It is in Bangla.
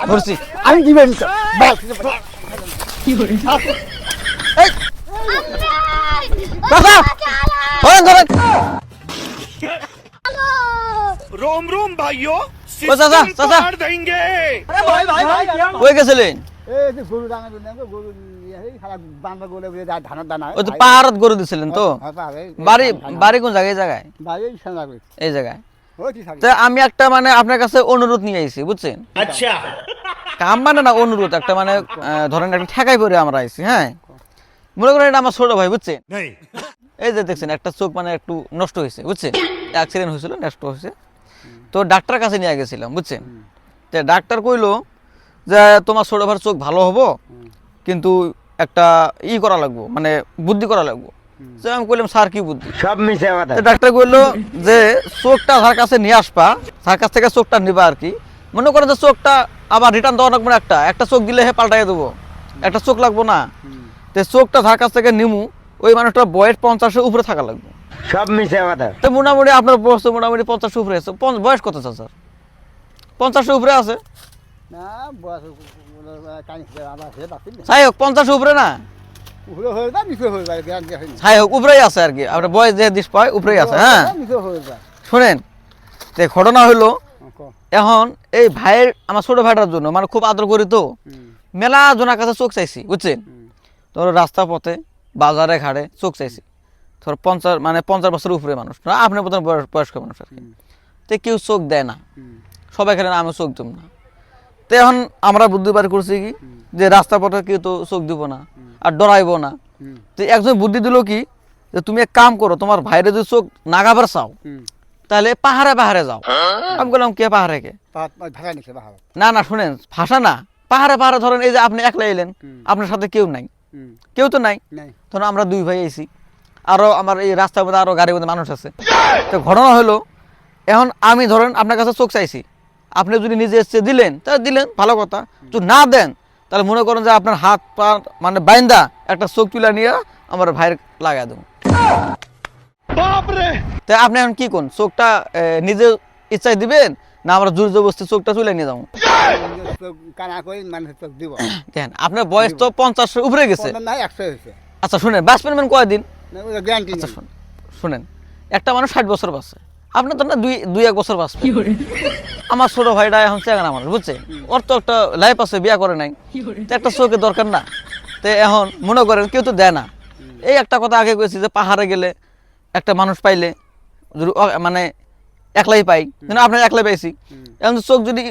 ধরছি আমি দিবেন কি করে কাকা ধরেন ধরেন रोम रोम भाइयों चाचा, सिस्टम चाचा। पार देंगे কই গেছিলেন এই যে গরু ডাঙা গরু খারাপ বান্ধা গলে ধানের দানা ওই তো পাহাড়ত গরু দিছিলেন তো বাড়ি বাড়ি কোন জায়গায় এই জায়গায় বাড়ি সাজা করে এই জায়গায় ওই কি থাকে তো আমি একটা মানে আপনার কাছে অনুরোধ নিয়ে আইছি বুঝছেন अच्छा কাম মানে না অনুরোধ একটা মানে ধরেন একটা ঠেকাই পরে আমরা আইছি হ্যাঁ মনে করেন এটা আমার ছোট ভাই বুঝছেন नहीं এই যে দেখছেন একটা চোখ মানে একটু নষ্ট হয়েছে বুঝছেন অ্যাক্সিডেন্ট হয়েছিল নষ্ট হয়েছে তো ডাক্তার কাছে নিয়ে গেছিলাম বুঝছেন তো ডাক্তার কইলো যে তোমার ছোট ভাইয়ের চোখ ভালো হবো কিন্তু একটা ই করা লাগবো মানে বুদ্ধি করা লাগবো তো আমি কইলাম স্যার কি বুদ্ধি সব মিশে কথা তো ডাক্তার কইলো যে চোখটা তার কাছে নিয়ে আসবা তার কাছ থেকে চোখটা নিবা আর কি মনে করেন যে চোখটা আবার রিটার্ন দেওয়া লাগবে না একটা চোখ দিলে হে পাল্টাই দেবো একটা চোখ লাগবো না তো চোখটা তার কাছ থেকে নিমু ওই মানুষটার বয়স 50-এর উপরে থাকা লাগবে সব মিশে কথা তো মোটামুটি আপনার বয়স তো মোটামুটি 50-এর উপরে আছে বয়স কত স্যার 50-এর উপরে আছে না বয়স কানি আবার হে বাকি না যাই হোক 50-এর উপরে না উপরে হয়ে যায় নিচে হয়ে যায় গ্যারান্টি আছে যাই হোক উপরেই আছে আর কি আপনার বয়স যে দিস পায় উপরেই আছে হ্যাঁ নিচে হয়ে যায় শোনেন তো ঘটনা হলো এখন এই ভাইয়ের আমার ছোট ভাইটার জন্য মানে খুব আদর করি তো মেলা জনের কাছে চোখ চাইছি বুঝছেন তোর রাস্তা পথে বাজারে ঘাটে চোখ চাইছি ধর 50 বছরের উপরে মানুষ না আপনার মতন বয়স্ক মানুষ আর কি তো কেউ চোখ দেয় না সবাই খেলে না আমি চোখ দেব না তো এখন আমরা বুদ্ধি বার করছি কি যে রাস্তা পথে কেউ তো চোখ দিব না আর ডরাইবো না তো একজন বুদ্ধি দিল কি যে তুমি এক কাম করো তোমার ভাইরে যদি চোখ নাগাবার চাও তাহলে পাহাড়ে পাহাড়ে যাও আমি বললাম কে পাহাড়ে কে ভাষা নিচে বাহার না না শুনেন ভাষা না পাহাড়ে পাহাড়ে ধরেন এই যে আপনি একলা এলেন আপনার সাথে কেউ নাই কেউ তো নাই নাই ধরুন আমরা দুই ভাই আইছি আরো আমার এই রাস্তার মধ্যে আরো গাড়ির মধ্যে মানুষ আছে তো ঘটনা হলো এখন আমি ধরেন আপনার কাছে চোখ চাইছি আপনি যদি নিজে এসে দিলেন তাহলে দিলেন ভালো কথা যদি না দেন তাহলে মনে করেন যে আপনার হাত পা মানে বাইন্দা একটা চোখ তুলে নিয়ে আমার ভাইয়ের লাগা দেবো बाप रे তাই আপনি এখন কি কোন চোখটা নিজে ইচ্ছায় দিবেন না আমরা জোর জবরদস্তি চোখটা তুলে নিয়ে যাবো কানা করে মানুষের চোখ দিব দেখেন আপনার বয়স তো 50-এর উপরে গেছে নাই 100 হয়েছে আচ্ছা শুনেন বাঁচবেন মানে কয়দিন গ্যারান্টি আচ্ছা শুনেন একটা মানুষ 60 বছর বাঁচে আপনার তো না দুই এক বছর বাঁচবে আমার ছোট ভাইটা এখন চেঙ্গানা মানুষ বুঝছে ওর তো একটা লাইফ আছে বিয়া করে নাই তো একটা চোখের দরকার না তো এখন মনে করেন কেউ তো দেয় না এই একটা কথা আগে কইছি যে পাহাড়ে গেলে একটা মানুষ পাইলে মানে একলাই পাই আপনার একলাই পাইছি এখন চোখ যদি